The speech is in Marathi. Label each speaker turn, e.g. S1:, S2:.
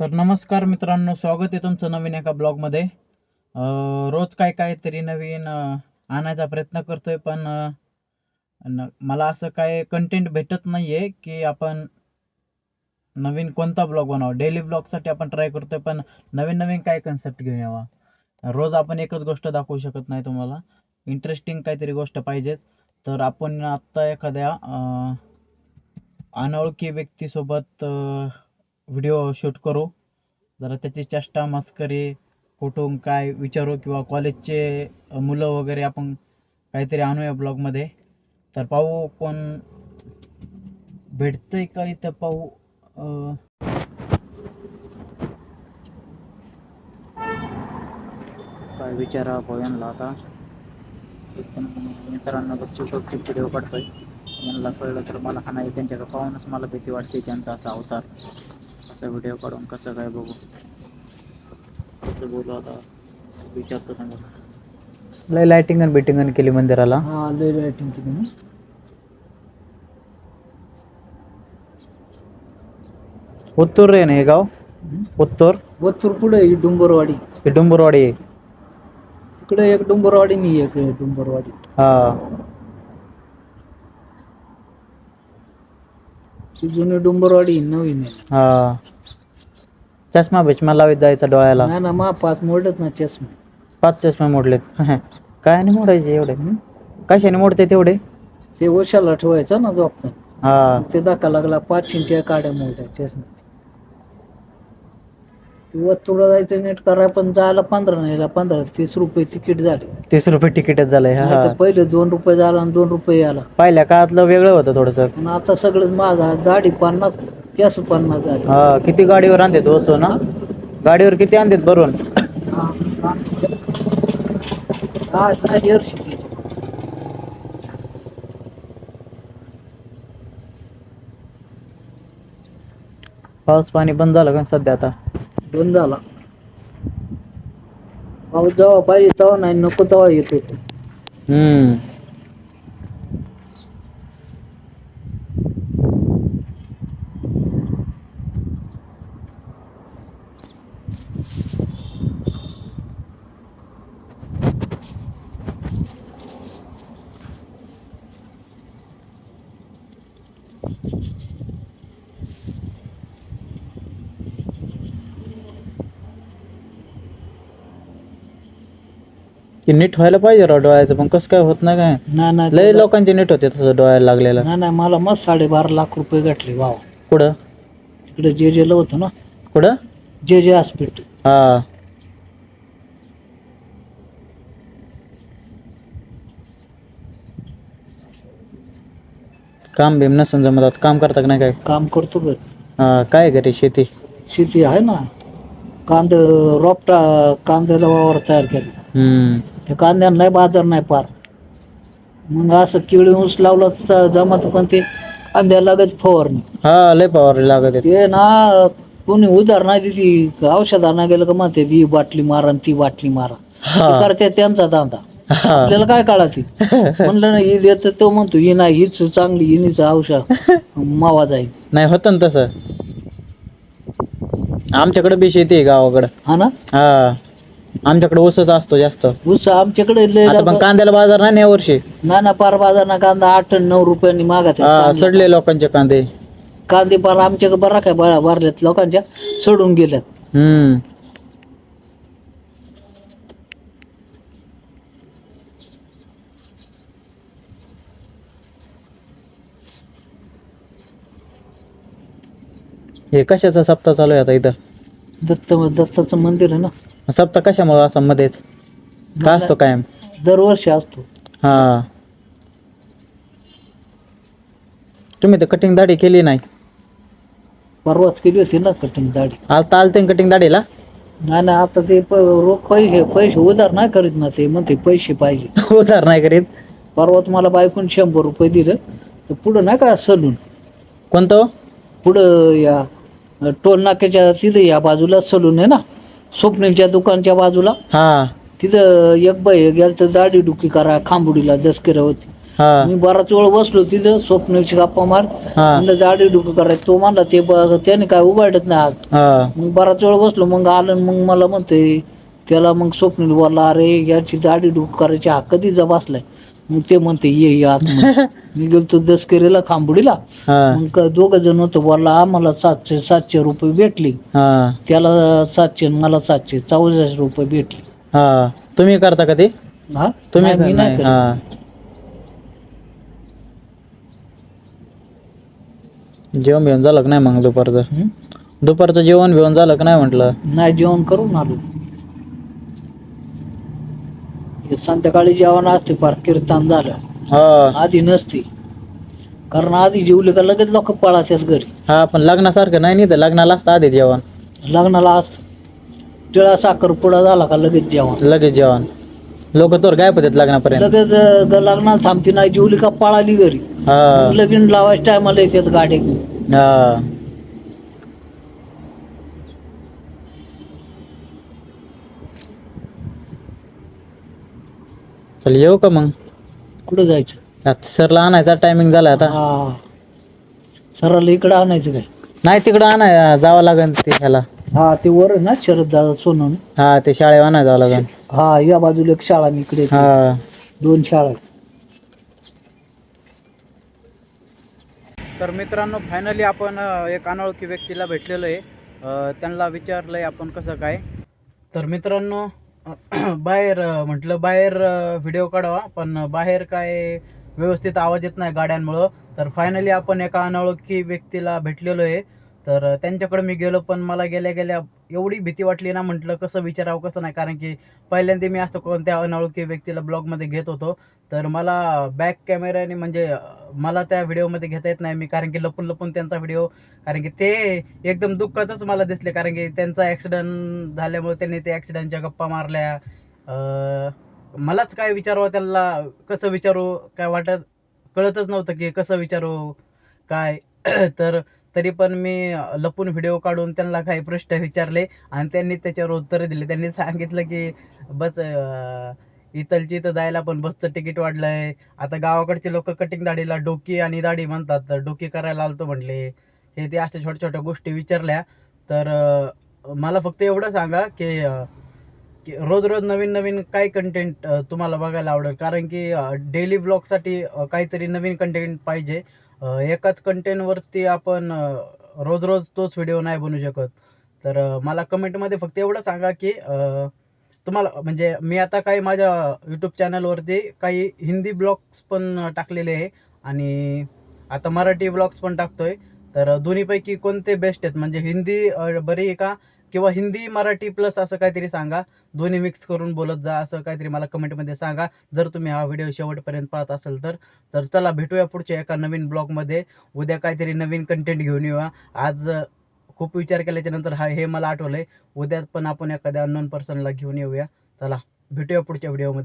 S1: तर नमस्कार मित्रांनो, स्वागत आहे तुमचं नवीन एका ब्लॉगमध्ये. रोज काहीतरी नवीन आणायचा प्रयत्न करतोय, पण मला असं काय कंटेंट भेटत नाही आहे की आपण नवीन कोणता ब्लॉग बनावा. डेली ब्लॉगसाठी आपण ट्राय करतोय, पण नवीन नवीन काय कन्सेप्ट घेऊन यावा. रोज आपण एकच गोष्ट दाखवू शकत नाही तुम्हाला. इंटरेस्टिंग काहीतरी गोष्ट पाहिजेच. तर आपण आत्ता एखाद्या अनोळखी व्यक्तीसोबत व्हिडिओ शूट करू. जरा त्याची चेष्टा मस्करी कुठून काय विचारू, किंवा कॉलेजचे मुलं वगैरे आपण काहीतरी आणूया ब्लॉगमध्ये. तर पाहू कोण भेटतंय का इथं, पाहू. काय विचारा यांना आता. मित्रांना बच्चू कडची व्हिडिओ काढतोय. यांना कळलं तर मला हा नाही, त्यांच्याकडे पाहूनच मला भीती वाटते. त्यांचा असा अवतार, असा व्हिडिओ काढून कसं काय बघू, कसं बोलू आता विचारतो त्यांना. लय लाइटिंग आणि बिटिंग केली मंदिराला.
S2: हा लय लाइटिंग केली ना.
S1: उत्तूर रे ना हे गाव. उत्तूर
S2: वथूर पुढे डुंबरवाडी,
S1: ते डुंबरवाडी आहे.
S2: तिकडे एक डुंबरवाडी नाही, एक डुंबरवाडी.
S1: हा,
S2: ती जुनी डुंबरवाडी नवीन आहे.
S1: हा. चष्मा बिष्मा लावित जायचा डोळ्याला.
S2: ना मा 5 मोडत ना चष्मा.
S1: 5 चष्मे मोडलेत. काय नाही मोडायचे एवढे. कशाने मोडते तेवढे?
S2: ते ओशाला ठेवायचं ना डॉक्टर.
S1: हा,
S2: ते दाखा लागला 5 इंच्या काड्या मोडल्या चष्मा. वथुरला जायचं नेट करा, पण जायला 15 नाही, 15-30 रुपये तिकीट झाले.
S1: 30 रुपये तिकीटच झालंय. हा,
S2: पहिले 2 रुपये झाला आणि 2 रुपये आला.
S1: पहिल्या काळातलं वेगळं होतं थोडस.
S2: आणि आता सगळं माझा दाढी 50, केस 50 झाले.
S1: हा, किती गाडीवर आणतात वसो ना. गाडीवर किती आणतात भरून. पाऊस पाणी बंद झालं का सध्या आता?
S2: बंद झाला. पाऊस जेव्हा पाहिजे तेव्हा नाही, नको तेव्हा येत होत.
S1: की नीट व्हायला पाहिजे राव डोळ्याचं, पण कसं काय होत नाही काय.
S2: नाही
S1: लय लोकांचे नीट होते तसं डोळ्याला लागलेलं.
S2: नाही, मला मस्त 12.5 लाख रुपये गाठले भाव.
S1: कुठं?
S2: तिकडे जे ला होतं ना.
S1: कुठं?
S2: जे हॉस्पिटल.
S1: हा, काम भीम नसन जमत. काम करता का नाही काय?
S2: काम करतो ग.
S1: हा, काय घरी शेती?
S2: शेती आहे ना. रोपटा कांद्याला वावर तयार केला. त्या कांद्याला नाही बाजार नाही पार. मग असं केळी ऊस लावला तर जमत, पण ते कांद्याला लागत फवारणी.
S1: हा, लय फवारणी लागत.
S2: ते ना कोणी उधार नाही देती, औषधा नाही गेलं का म्हणते ही बाटली मारा ती बाटली मारा. ते करते त्यांचा धंदा. आपल्याला काय काढायची. म्हणलं ना ही देत, तो म्हणतो ही नाही, हीच चांगली, हिनीच औषध मावा जाईल. नाही
S1: होत ना तसं. आमच्याकडे बी शेती आहे गावाकडं.
S2: हा ना.
S1: हा, आमच्याकडे ऊसच असतो जास्त.
S2: ऊस आमच्याकडे लय.
S1: आता पण कांद्याला बाजार नाही या वर्षी.
S2: ना पार बाजार ना, कांदा 8-9 रुपयांनी मागत.
S1: सडले लोकांचे कांदे.
S2: कांदे पार आमच्याकडे बरा काय बळा भरल्यात लोकांच्या, सोडून गेल्यात.
S1: हे कशाचा सप्ताह चालू आहे आता इथं?
S2: दत्ताचं मंदिर आहे ना.
S1: सप्ताह कशामुळे असं मध्येच का असतो कायम?
S2: दरवर्षी असतो.
S1: हा, तुम्ही तर कटिंग दाढी केली नाही.
S2: परवाच केली होती ना कटिंग दाढी.
S1: आता आलते कटिंग दाढीला?
S2: नाही, आता ते रोख पैसे उधार नाही करीत ना. ते म्हणते पैसे पाहिजे.
S1: उधार नाही करीत.
S2: परवाच मला बायकून 100 रुपये दिले. तर पुढं नाही का सलून.
S1: कोणतं?
S2: पुढं या टोल नाक्याच्या तिथे या बाजूला सलून आहे ना, स्वप्नीलच्या दुकानच्या बाजूला.
S1: हा,
S2: तिथं एक बाई गेल तर दाढी डुकी करा खांबुडीला दसकिरा होती.
S1: हा
S2: मी बराच वेळ बसलो तिथं स्वप्नीलची गप्पा मार
S1: हा
S2: म्हणलं दाढी डुकं करायचं. तो म्हणला ते त्याने काय उघडत नाही आत.
S1: हा
S2: मग बराच वेळ बसलो, मग आलं आणि मग मला म्हणते त्याला, मग स्वप्नील बोलला अरे याची दाढी डुकं करायची हा कधीचा बसलाय. मग ते म्हणते ये आतमध्ये. मी गेलतो दसकरीला खांबुडीला,
S1: हा
S2: मग दोघं जण होतं. बोलला आम्हाला 700 रुपये भेटले,
S1: हा
S2: त्याला 700 मला 700, 1400 रुपये भेटले.
S1: हा तुम्ही करता का ते?
S2: हा
S1: तुम्ही
S2: नाही, मी नाही
S1: नाही.
S2: करीत.
S1: हा जेवण बिवण झालं का नाही मग दुपारचं?
S2: हं?
S1: दुपारचं जेवण बिवण झालं का नाही म्हटलं?
S2: नाही, जेवण करून आलो. संध्याकाळी जेवण असते, फार कीर्तन झालं
S1: हा
S2: आधी नसती. कारण आधी जेवले का लगेच लोक पळातात घरी.
S1: हा पण लग्नासारखं नाही, नाही तर लग्नाला असतं आधी जेवण.
S2: लग्नाला असतं टिळा साखरपुडा झाला का लगेच जेवण.
S1: लगेच जेवण. लोक तर गायब होतात लग्नापर्यंत.
S2: लगेच लग्नाला थांबती नाही, जेवली का पळाली घरी.
S1: हा
S2: मग लगीन लावायच्या टायमाला येतात गाडी घेऊन.
S1: हा चल येऊ का मग?
S2: कुठं जायचं?
S1: आता सरला आणायचा टायमिंग झाला आता.
S2: हा, सराला इकडं आणायचं काय?
S1: नाही तिकडं आणाय जावं लागेल ते ह्याला.
S2: हा ते वर आहे ना शरद दादा सोनवणे.
S1: हा ते शाळेवर आणायला जावं लागेल.
S2: हा या बाजूला एक शाळा आणि इकडे एक.
S1: हा
S2: 2 शाळा आहेत.
S1: तर मित्रांनो, फायनली आपण एक अनोळखी व्यक्तीला भेटलेलो आहे. त्यांना विचारलंय आपण कसं काय. तर मित्रांनो, बाहेर म्हटलं बाहेर व्हिडिओ काढावा, पण बाहेर काय व्यवस्थित आवाज येत नाही गाड्यांमुळं. तर फायनली आपण एका अनोळखी व्यक्तीला भेटलेलो आहे. तर त्यांच्याकडे मी गेलो, पण मला गेल्या गेल्या एवढी भीती वाटली ना, म्हटलं कसं विचारावं कसं नाही. कारण की पहिल्यांदा मी असं कोणत्या अनोळखी व्यक्तीला ब्लॉगमध्ये घेत होतो. तर मला बॅक कॅमेऱ्याने म्हणजे मला त्या व्हिडिओमध्ये घेता येत नाही मी, कारण की लपून लपून त्यांचा व्हिडिओ, कारण की ते एकदम दुःखातच मला दिसले. कारण की त्यांचा ॲक्सिडेंट झाल्यामुळे त्यांनी ते ॲक्सिडेंटच्या गप्पा मारल्या. मलाच काय विचारावं त्यांना, कसं विचारू काय कळतच नव्हतं की कसं विचारू काय. तर तरी पण मी लपून व्हिडिओ काढून त्यांना काही प्रश्न विचारले आणि त्यांनी त्याच्यावर उत्तरं दिली. त्यांनी सांगितलं की बस इथलची इथं जायला पण बसचं तिकीट वाढलं आहे. आता गावाकडचे लोक कटिंग दाढीला डोकी आणि दाढी म्हणतात, तर डोकी करायला आलतो म्हणले. हे ते अशा छोट्या छोट्या गोष्टी विचारल्या. तर मला फक्त एवढं सांगा की रोज रोज नवीन नवीन काय कंटेंट तुम्हाला बघायला आवडेल. कारण की डेली ब्लॉगसाठी काहीतरी नवीन कंटेंट पाहिजे. एकाच कंटेंटवरती आपण रोज रोज तोच व्हिडिओ नाही बनवू शकत. तर मला कमेंटमध्ये फक्त एवढं सांगा की तुम्हाला म्हणजे मी आता काही माझ्या यूट्यूब चॅनलवरती काही हिंदी ब्लॉग्स पण टाकलेले आहे आणि आता मराठी ब्लॉग्स पण टाकतोय. तर दोन्हीपैकी कोणते बेस्ट आहेत, म्हणजे हिंदी बरी आहे का, किंवा हिंदी मराठी प्लस असं काहीतरी सांगा. दोन्ही मिक्स करून बोलत जा, असं काहीतरी मला कमेंटमध्ये सांगा, जर तुम्ही हा व्हिडिओ शेवटपर्यंत पाहत असाल तर. तर चला भेटूया पुढच्या एका नवीन ब्लॉगमध्ये. उद्या काहीतरी नवीन कंटेंट घेऊन येऊया. आज खूप विचार केल्याच्यानंतर हे मला आठवलंय, उद्या पण आपण एखाद्या अननोन पर्सनला घेऊन येऊया. चला भेटूया पुढच्या व्हिडिओमध्ये.